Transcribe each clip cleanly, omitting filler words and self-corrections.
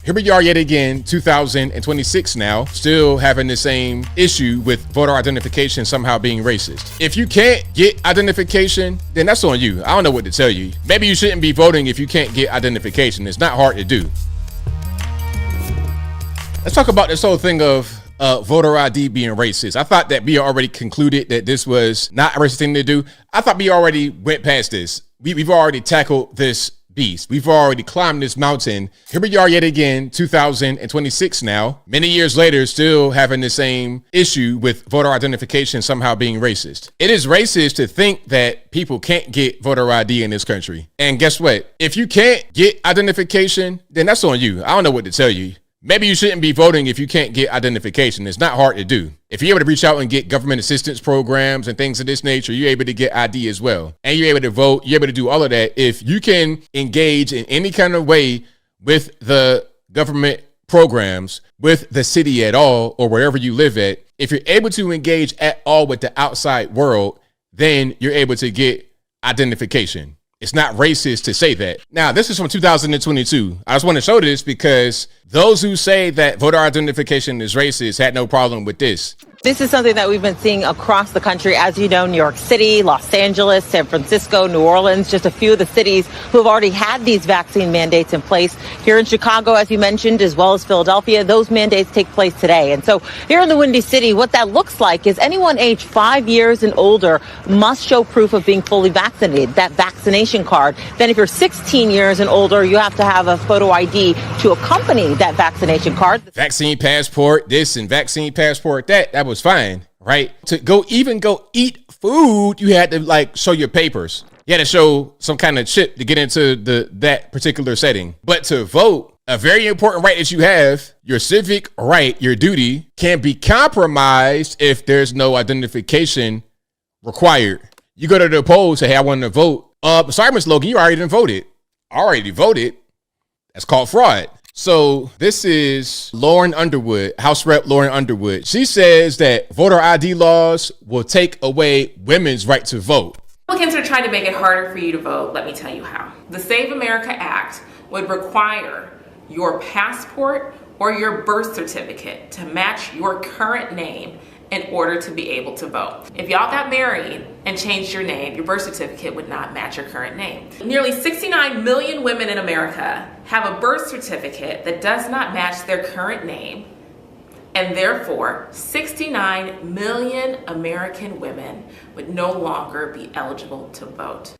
Here we are yet again, 2026 now, still having the same issue with voter identification somehow being racist. If you can't get identification, then that's on you. I don't know what to tell you. Maybe you shouldn't be voting if you can't get identification. It's not hard to do. Let's talk about this whole thing of voter ID being racist. I thought that we already concluded that this was not a racist thing to do. I thought we already went past this. We've already tackled this beast. We've already climbed this mountain. Here we are yet again, 2026 now, many years later, still having the same issue with voter identification somehow being racist. It is racist to think that people can't get voter ID in this country. And guess what? If you can't get identification, then that's on you. I don't know what to tell you. Maybe you shouldn't be voting if you can't get identification. It's not hard to do. If you're able to reach out and get government assistance programs and things of this nature, you're able to get ID as well. And you're able to vote. You're able to do all of that. If you can engage in any kind of way with the government programs, with the city at all, or wherever you live at, if you're able to engage at all with the outside world, then you're able to get identification. It's not racist to say that. Now, this is from 2022. I just want to show this because those who say that voter identification is racist had no problem with this. This is something that we've been seeing across the country. As you know, New York City, Los Angeles, San Francisco, New Orleans, just a few of the cities who have already had these vaccine mandates in place. Here in Chicago, as you mentioned, as well as Philadelphia, those mandates take place today. And so here in the Windy City, what that looks like is anyone aged 5 years and older must show proof of being fully vaccinated, that vaccination card. Then if you're 16 years and older, you have to have a photo ID to accompany that vaccination card. Vaccine passport, this and vaccine passport, that was fine, right? To go eat food, you had to show your papers. You had to show some kind of chip to get into that particular setting. But to vote, a very important right that you have, your civic right, your duty, can be compromised if there's no identification required. You go to the polls, say, hey, I want to vote. Sorry, Ms. Logan, you already done voted. Already voted. That's called fraud. So this is Lauren Underwood, House Rep Lauren Underwood. She says that voter ID laws will take away women's right to vote. Republicans are trying to make it harder for you to vote. Let me tell you how. The Save America Act would require your passport or your birth certificate to match your current name in order to be able to vote. If y'all got married and changed your name, your birth certificate would not match your current name. Nearly 69 million women in America have a birth certificate that does not match their current name, and therefore 69 million American women would no longer be eligible to vote.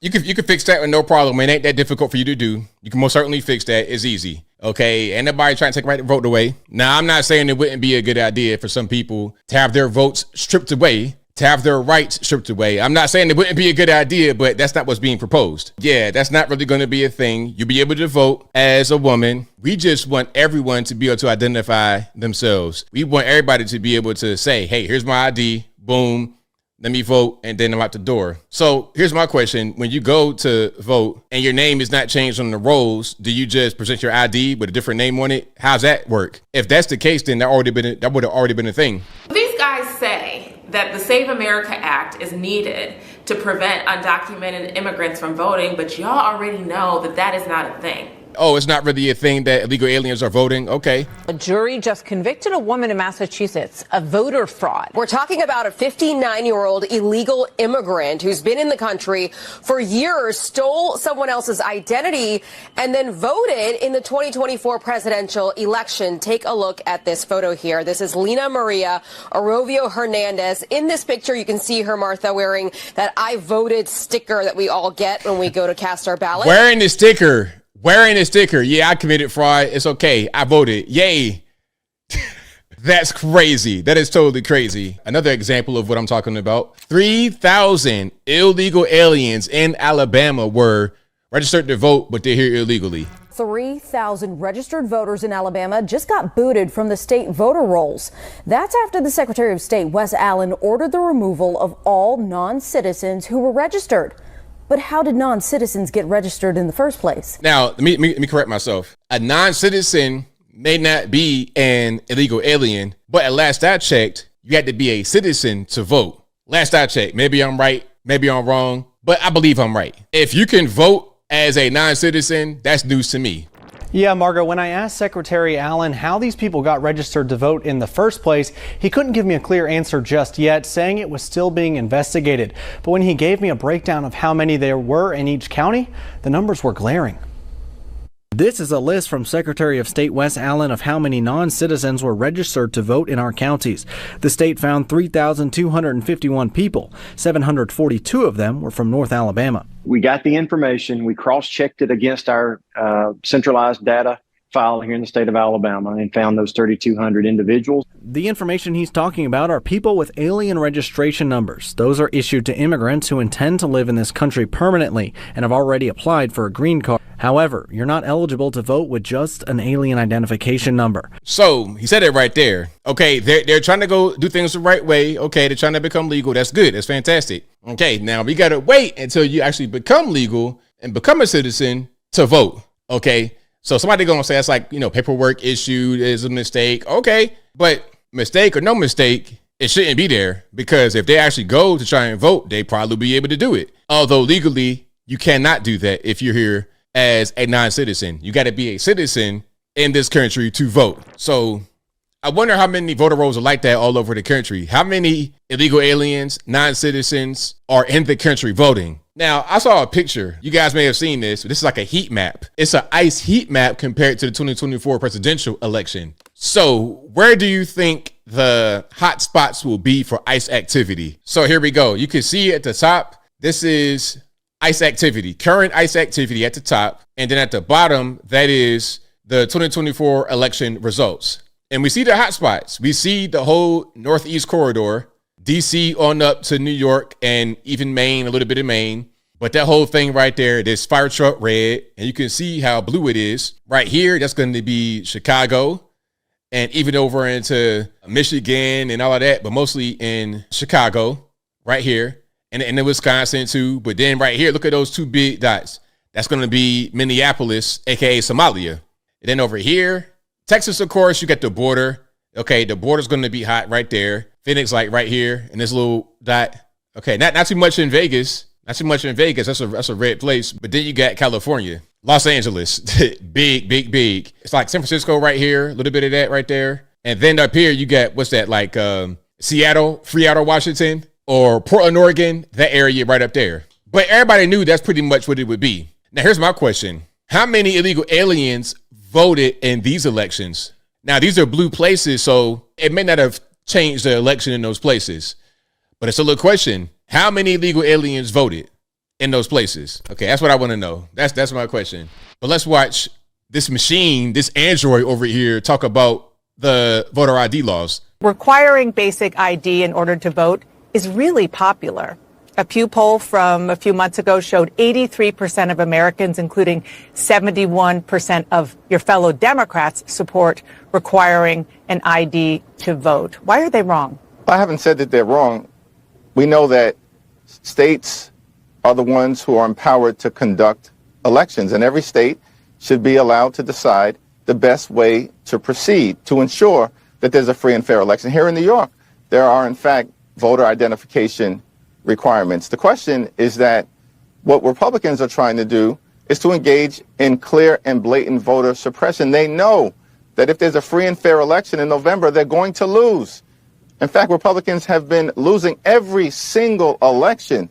You can fix that with no problem. It ain't that difficult for you to do. You can most certainly fix that. It's easy. Okay, ain't nobody trying to take right to vote away. Now, I'm not saying it wouldn't be a good idea for some people to have their votes stripped away, to have their rights stripped away. I'm not saying it wouldn't be a good idea, but that's not what's being proposed. Yeah, that's not really going to be a thing. You'll be able to vote as a woman. We just want everyone to be able to identify themselves. We want everybody to be able to say, hey, here's my ID, boom. Let me vote, and then I'm out the door. So here's my question. When you go to vote and your name is not changed on the rolls, do you just present your ID with a different name on it? How's that work? If that's the case, then that would have already been a thing. These guys say that the Save America Act is needed to prevent undocumented immigrants from voting, but y'all already know that that is not a thing. Oh, it's not really a thing that illegal aliens are voting? Okay. A jury just convicted a woman in Massachusetts of voter fraud. We're talking about a 59-year-old illegal immigrant who's been in the country for years, stole someone else's identity, and then voted in the 2024 presidential election. Take a look at this photo here. This is Lina Maria Arovio Hernandez. In this picture, you can see her, Martha, wearing that I voted sticker that we all get when we go to cast our ballot. Wearing the sticker. Yeah, I committed fraud. It's okay. I voted. Yay. That's crazy. That is totally crazy. Another example of what I'm talking about. 3,000 illegal aliens in Alabama were registered to vote, but they're here illegally. 3,000 registered voters in Alabama just got booted from the state voter rolls. That's after the Secretary of State, Wes Allen, ordered the removal of all non-citizens who were registered. But how did non-citizens get registered in the first place? Now, let me correct myself. A non-citizen may not be an illegal alien, but at last I checked, you had to be a citizen to vote. Last I checked. Maybe I'm right, maybe I'm wrong, but I believe I'm right. If you can vote as a non-citizen, that's news to me. Yeah, Margo, when I asked Secretary Allen how these people got registered to vote in the first place, he couldn't give me a clear answer just yet, saying it was still being investigated. But when he gave me a breakdown of how many there were in each county, the numbers were glaring. This is a list from Secretary of State Wes Allen of how many non-citizens were registered to vote in our counties. The state found 3,251 people. 742 of them were from North Alabama. We got the information. We cross-checked it against our centralized data file here in the state of Alabama and found those 3,200 individuals. The information he's talking about are people with alien registration numbers. Those are issued to immigrants who intend to live in this country permanently and have already applied for a green card. However, you're not eligible to vote with just an alien identification number. So he said it right there. Okay, they're trying to go do things the right way. Okay, they're trying to become legal. That's good. That's fantastic. Okay, now we got to wait until you actually become legal and become a citizen to vote. Okay, so somebody going to say that's like, paperwork issued is a mistake. Okay, but mistake or no mistake, it shouldn't be there, because if they actually go to try and vote, they probably be able to do it. Although legally, you cannot do that if you're here as a non-citizen. You got to be a citizen in this country to vote. So I wonder how many voter rolls are like that all over the country. How many illegal aliens, non-citizens are in the country voting? Now, I saw a picture. You guys may have seen this. This is like a heat map. It's an ICE heat map compared to the 2024 presidential election. So where do you think the hot spots will be for ICE activity? So here we go. You can see at the top, this is ICE activity, current ICE activity at the top. And then at the bottom, that is the 2024 election results. And we see the hot spots. We see the whole Northeast corridor, DC on up to New York and even Maine, a little bit of Maine. But that whole thing right there, this fire truck red, and you can see how blue it is. Right here, that's going to be Chicago, and even over into Michigan and all of that, but mostly in Chicago, right here. And in Wisconsin too. But then right here, look at those two big dots. That's going to be Minneapolis, aka Somalia. And then over here, Texas, of course, you got the border. Okay, the border's going to be hot right there. Phoenix, like right here, and this little dot. Okay, not too much in Vegas. Not too much in Vegas. That's a red place. But then you got California, Los Angeles, big. It's like San Francisco right here, a little bit of that right there. And then up here, you got, what's that, like Seattle, Washington, or Portland, Oregon, that area right up there. But everybody knew that's pretty much what it would be. Now, here's my question. How many illegal aliens voted in these elections? Now, these are blue places, so it may not have changed the election in those places. But it's a little question. How many illegal aliens voted in those places? Okay, that's what I want to know. That's my question. But let's watch this machine, this Android over here, talk about the voter ID laws. Requiring basic ID in order to vote is really popular. A Pew poll from a few months ago showed 83% of Americans, including 71% of your fellow Democrats, support requiring an ID to vote. Why are they wrong? I haven't said that they're wrong. We know that states are the ones who are empowered to conduct elections, and every state should be allowed to decide the best way to proceed to ensure that there's a free and fair election. Here in New York, there are, in fact, voter identification requirements. The question is that what Republicans are trying to do is to engage in clear and blatant voter suppression. They know that if there's a free and fair election in November, they're going to lose. In fact, Republicans have been losing every single election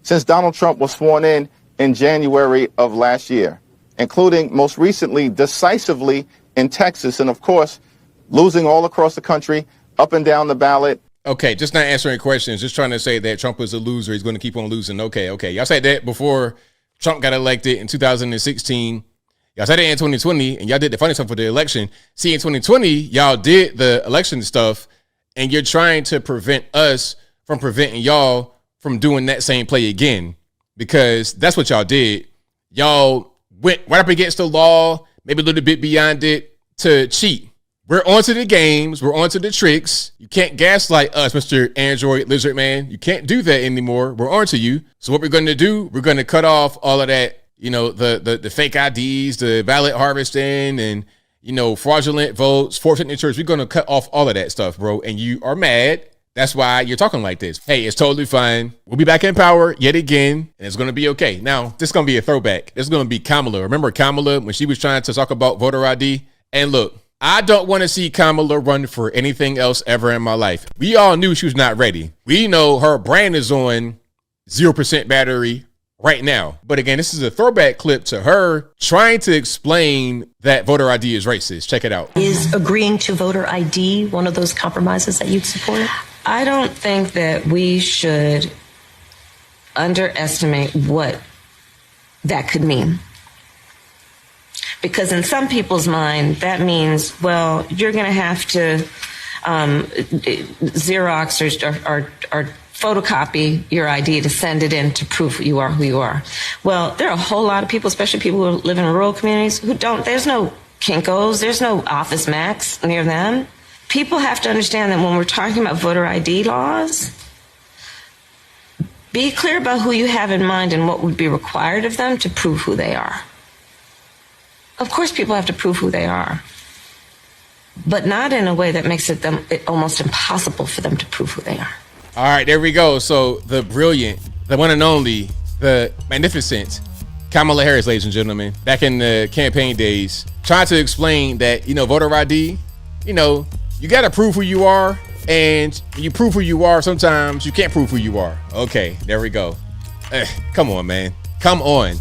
since Donald Trump was sworn in January of last year, including most recently decisively in Texas, and of course, losing all across the country, up and down the ballot. Okay, just not answering questions, just trying to say that Trump is a loser. He's going to keep on losing. Okay. Y'all said that before Trump got elected in 2016. Y'all said it in 2020, and y'all did the funny stuff for the election. See, in 2020, y'all did the election stuff, and you're trying to prevent us from preventing y'all from doing that same play again, because that's what y'all did. Y'all went right up against the law, maybe a little bit beyond it, to cheat. We're onto the games. We're onto the tricks. You can't gaslight us, Mr. Android Lizard Man. You can't do that anymore. We're onto you. So what we're going to do, we're going to cut off all of that, the fake IDs, the ballot harvesting, and, fraudulent votes, forged signatures. We're going to cut off all of that stuff, bro. And you are mad That's why you're talking like this. Hey, it's totally fine. We'll be back in power yet again, and it's going to be okay. Now, this is going to be a throwback. This is going to be Kamala. Remember Kamala when she was trying to talk about voter ID? And look, I don't want to see Kamala run for anything else ever in my life. We all knew she was not ready. We know her brain is on 0% battery right now. But again, this is a throwback clip to her trying to explain that voter ID is racist. Check it out. Is agreeing to voter ID one of those compromises that you'd support? I don't think that we should underestimate what that could mean. Because in some people's mind, that means, well, you're going to have to Xerox or photocopy your ID to send it in to prove you are who you are. Well, there are a whole lot of people, especially people who live in rural communities, who don't. There's no Kinko's, there's no Office Max near them. People have to understand that when we're talking about voter ID laws, be clear about who you have in mind and what would be required of them to prove who they are. Of course, people have to prove who they are, but not in a way that makes it almost impossible for them to prove who they are. All right, there we go. So the brilliant, the one and only, the magnificent Kamala Harris, ladies and gentlemen, back in the campaign days, trying to explain that, voter ID, you got to prove who you are. And when you prove who you are, sometimes you can't prove who you are. Okay, there we go. Come on, man. Come on.